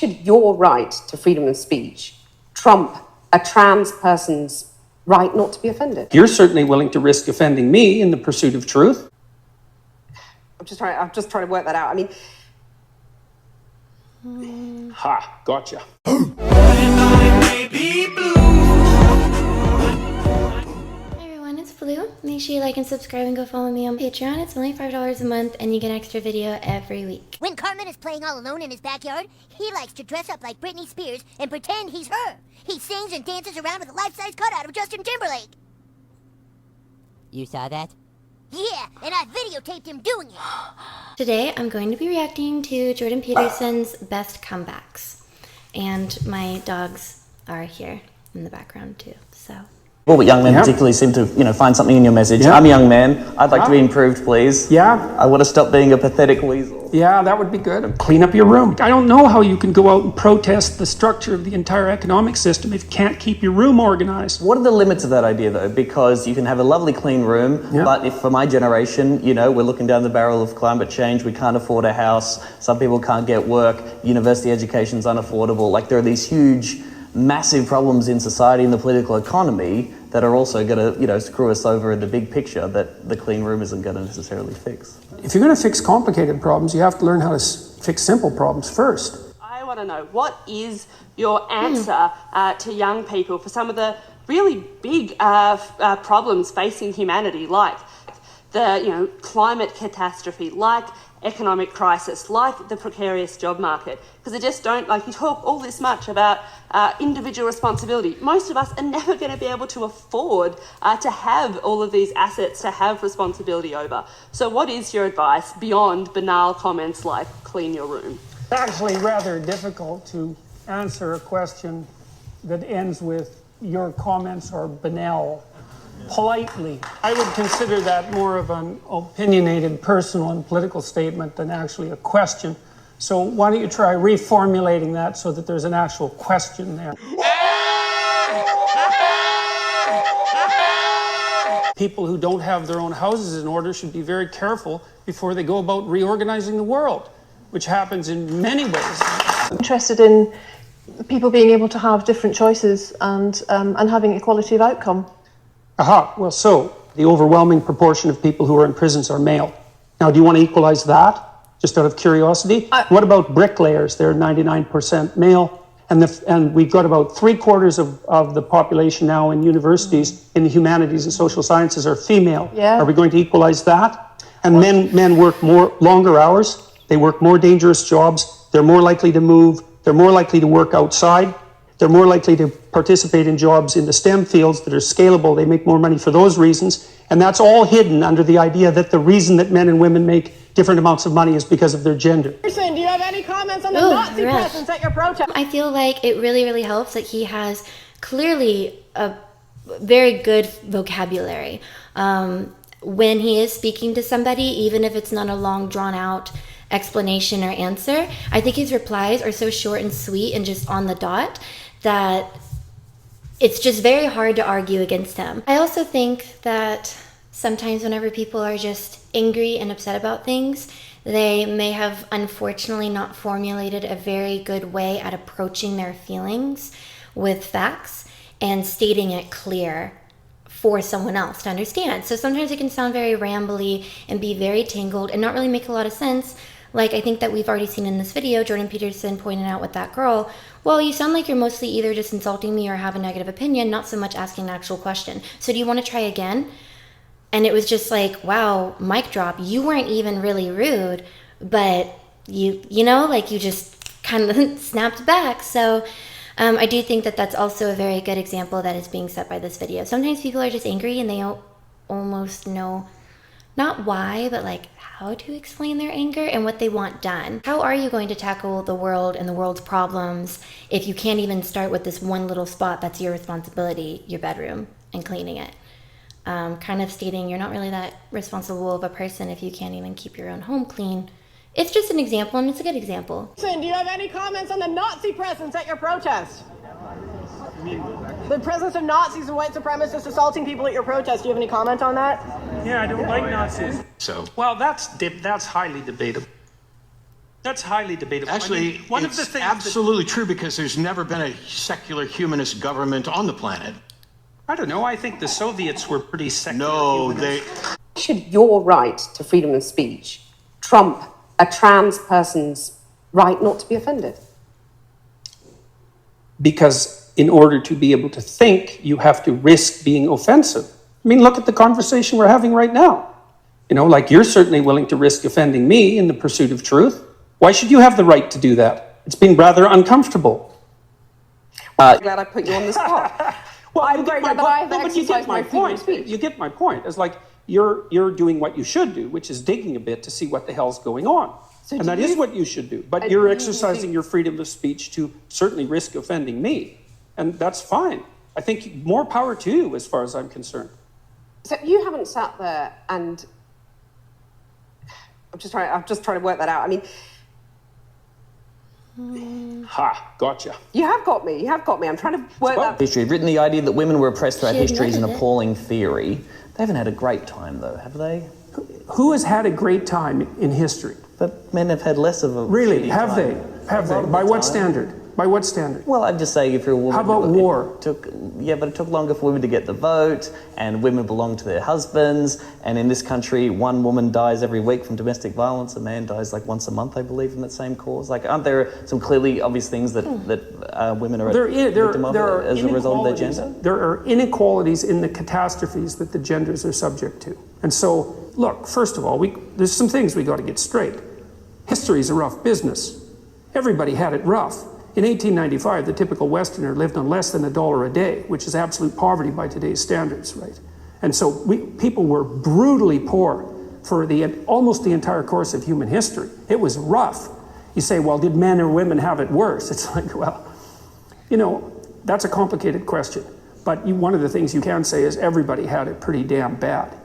should your right to freedom of speech trump a trans person's right not to be offended? You're certainly willing to risk offending me in the pursuit of truth. I'm just trying to work that out. I mean... Ha, gotcha. It's Blue. Make sure you like and subscribe and go follow me on Patreon. It's only $5 a month and you get an extra video every week. When Cartman is playing all alone in his backyard, he likes to dress up like Britney Spears and pretend he's her. He sings and dances around with a life-size cutout of Justin Timberlake. You saw that? Yeah, and I videotaped him doing it. Today, I'm going to be reacting to Jordan Peterson's best comebacks. And my dogs are here in the background too, so... Well, but young men particularly seem to, find something in your message. I'm a young man. I'd like to be improved, please. Yeah. I want to stop being a pathetic weasel. Yeah, that would be good. Clean up your room. I don't know how you can go out and protest the structure of the entire economic system if you can't keep your room organized. What are the limits of that idea, though? Because you can have a lovely clean room, but if for my generation, we're looking down the barrel of climate change, we can't afford a house, some people can't get work, university education's unaffordable. Like, there are these huge, massive problems in society and the political economy that are also going to, screw us over in the big picture that the clean room isn't going to necessarily fix. If you're going to fix complicated problems, you have to learn how to fix simple problems first. I want to know, what is your answer to young people for some of the really big problems facing humanity, like the climate catastrophe, like economic crisis, like the precarious job market? Because I just don't, you talk all this much about individual responsibility. Most of us are never going to be able to afford to have all of these assets to have responsibility over. So what is your advice beyond banal comments like clean your room? It's actually rather difficult to answer a question that ends with your comments are banal. Politely. I would consider that more of an opinionated personal and political statement than actually a question. So why don't you try reformulating that so that there's an actual question there. People who don't have their own houses in order should be very careful before they go about reorganizing the world, which happens in many ways. I'm interested in people being able to have different choices and having equality of outcome. Aha, well, so the overwhelming proportion of people who are in prisons are male. Now, do you want to equalize that, just out of curiosity? What about bricklayers? They're 99% male, and we've got about 3/4 of the population now in universities in the humanities and social sciences are female. Yeah. Are we going to equalize that? And men work longer hours, they work more dangerous jobs, they're more likely to move, they're more likely to work outside. They're more likely to participate in jobs in the STEM fields that are scalable. They make more money for those reasons. And that's all hidden under the idea that the reason that men and women make different amounts of money is because of their gender. Peterson, do you have any comments on the Nazi presence at your protest? I feel like it really, really helps that he has clearly a very good vocabulary. When he is speaking to somebody, even if it's not a long, drawn-out explanation or answer, I think his replies are so short and sweet and just on the dot that it's just very hard to argue against him. I also think that sometimes whenever people are just angry and upset about things, they may have unfortunately not formulated a very good way at approaching their feelings with facts and stating it clear for someone else to understand. So sometimes it can sound very rambly and be very tangled and not really make a lot of sense. Like I think that we've already seen in this video, Jordan Peterson pointed out with that girl, well, you sound like you're mostly either just insulting me or have a negative opinion, not so much asking an actual question. So do you want to try again? And it was just like, wow, mic drop. You weren't even really rude, but you just kind of snapped back. So I do think that that's also a very good example that is being set by this video. Sometimes people are just angry and they don't almost know, not why, but like how to explain their anger and what they want done. How are you going to tackle the world and the world's problems if you can't even start with this one little spot that's your responsibility, your bedroom, and cleaning it? Kind of stating you're not really that responsible of a person if you can't even keep your own home clean. It's just an example, and it's a good example. Do you have any comments on the Nazi presence at your protest? The presence of Nazis and white supremacists assaulting people at your protest. Do you have any comment on that? Yeah, I don't like Nazis. So, well, that's highly debatable. That's highly debatable. Actually, one of the it's things absolutely true because there's never been a secular humanist government on the planet. I don't know. I think the Soviets were pretty secular. No, humanists. Should your right to freedom of speech trump a trans person's right not to be offended? Because in order to be able to think, you have to risk being offensive. I mean, look at the conversation we're having right now. You know, like you're certainly willing to risk offending me in the pursuit of truth. Why should you have the right to do that? It's been rather uncomfortable. I'm glad I put you on the spot. Well, I'm very glad that I've exercised my freedom of speech. You get my point. It's like you're doing what you should do, which is digging a bit to see what the hell's going on. So and that is what you should do. But you're exercising your freedom of speech to certainly risk offending me. And that's fine. I think more power to you as far as I'm concerned. So you haven't sat there and I'm just trying to work that out. I mean, Ha, gotcha. you have got me. I'm trying to work that. History. Written the idea that women were oppressed throughout She history is an admitted it. appalling theory. They haven't had a great time, though, have they? Who has had a great time in history? But men have had less of a Really? shitty Have time. they? Have A they? lot of By the what time. standard? By what standard? Well, I'm just saying if you're a woman... How about it war? It took longer for women to get the vote, and women belong to their husbands, and in this country, one woman dies every week from domestic violence, a man dies like once a month, I believe, from that same cause. Like, aren't there some clearly obvious things that women are victim of as a result of their gender? There are inequalities in the catastrophes that the genders are subject to. And so, look, first of all, there's some things we got to get straight. History is a rough business. Everybody had it rough. In 1895, the typical Westerner lived on less than $1 a day, which is absolute poverty by today's standards, right? And so people were brutally poor for almost the entire course of human history. It was rough. You say, well, did men or women have it worse? It's like, well, you know, that's a complicated question. But one of the things you can say is everybody had it pretty damn bad.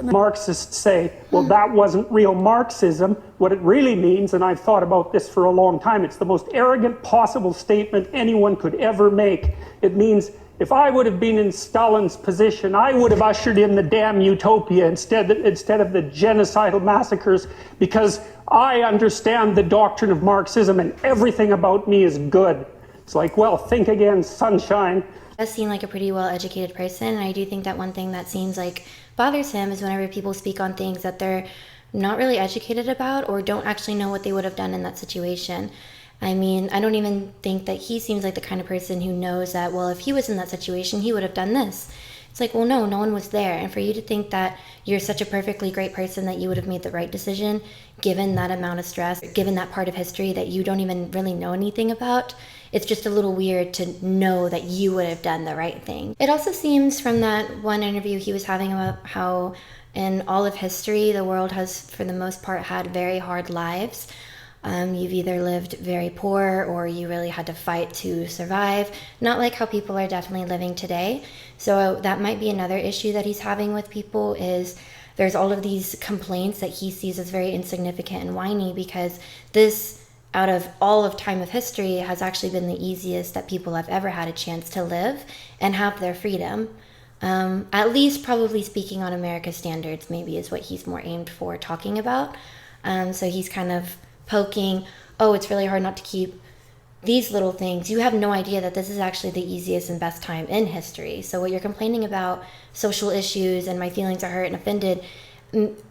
Marxists say, well, that wasn't real Marxism. What it really means, and I've thought about this for a long time, it's the most arrogant possible statement anyone could ever make. It means if I would have been in Stalin's position, I would have ushered in the damn utopia instead of the genocidal massacres, because I understand the doctrine of Marxism and everything about me is good. It's like, well, think again, sunshine. Does seem like a pretty well-educated person, and I do think that one thing that seems like bothers him is whenever people speak on things that they're not really educated about or don't actually know what they would have done in that situation. I mean, I don't even think that he seems like the kind of person who knows that, well, if he was in that situation, he would have done this. It's like, well, no one was there. And for you to think that you're such a perfectly great person that you would have made the right decision, given that amount of stress, given that part of history that you don't even really know anything about, it's just a little weird to know that you would have done the right thing. It also seems from that one interview he was having about how in all of history, the world has, for the most part, had very hard lives. You've either lived very poor or you really had to fight to survive. Not like how people are definitely living today. So that might be another issue that he's having with people is there's all of these complaints that he sees as very insignificant and whiny because this, out of all of time of history, has actually been the easiest that people have ever had a chance to live and have their freedom. At least probably speaking on America's standards maybe is what he's more aimed for talking about. So he's kind of poking, oh, it's really hard not to keep these little things. You have no idea that this is actually the easiest and best time in history. So what you're complaining about, social issues and my feelings are hurt and offended,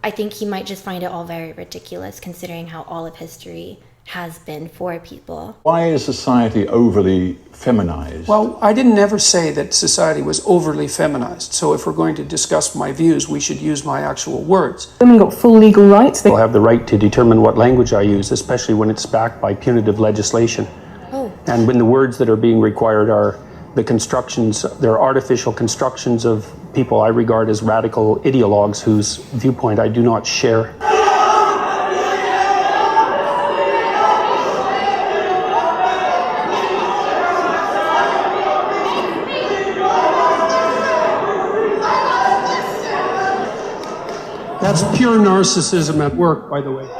I think he might just find it all very ridiculous considering how all of history has been for people. Why is society overly feminized? Well, I didn't ever say that society was overly feminized. So if we're going to discuss my views, we should use my actual words. Women got full legal rights. They'll have the right to determine what language I use, especially when it's backed by punitive legislation. Oh. And when the words that are being required are the constructions, they're artificial constructions of people I regard as radical ideologues whose viewpoint I do not share. That's pure narcissism at work, by the way. Oh,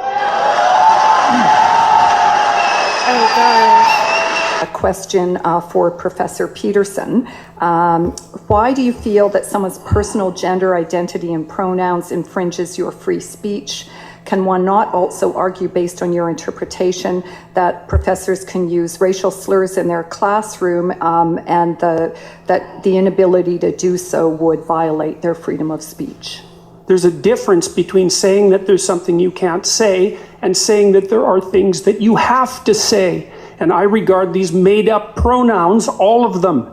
gosh. A question for Professor Peterson. Why do you feel that someone's personal gender identity and pronouns infringes your free speech? can one not also argue, based on your interpretation, that professors can use racial slurs in their classroom and that the inability to do so would violate their freedom of speech? There's a difference between saying that there's something you can't say and saying that there are things that you have to say. And I regard these made-up pronouns, all of them,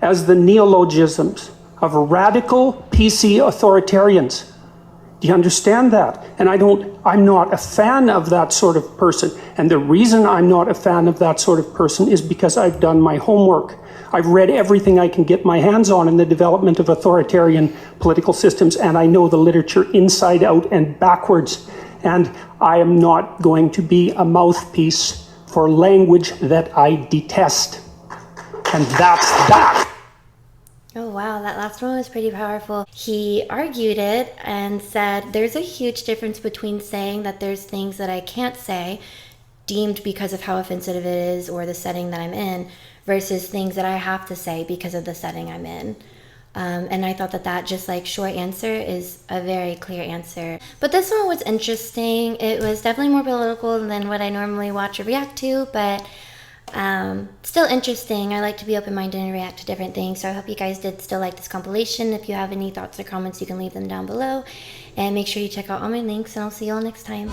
as the neologisms of radical PC authoritarians. Do you understand that? And I'm not a fan of that sort of person. And the reason I'm not a fan of that sort of person is because I've done my homework. I've read everything I can get my hands on in the development of authoritarian political systems, and I know the literature inside out and backwards. And I am not going to be a mouthpiece for language that I detest. And that's that. Oh wow, that last one was pretty powerful. He argued it and said there's a huge difference between saying that there's things that I can't say, deemed because of how offensive it is or the setting that I'm in, versus things that I have to say because of the setting I'm in. And I thought that just like short answer is a very clear answer. But this one was interesting. It was definitely more political than what I normally watch or react to, but still interesting. I like to be open-minded and react to different things. So I hope you guys did still like this compilation. If you have any thoughts or comments, you can leave them down below. And make sure you check out all my links, and I'll see you all next time.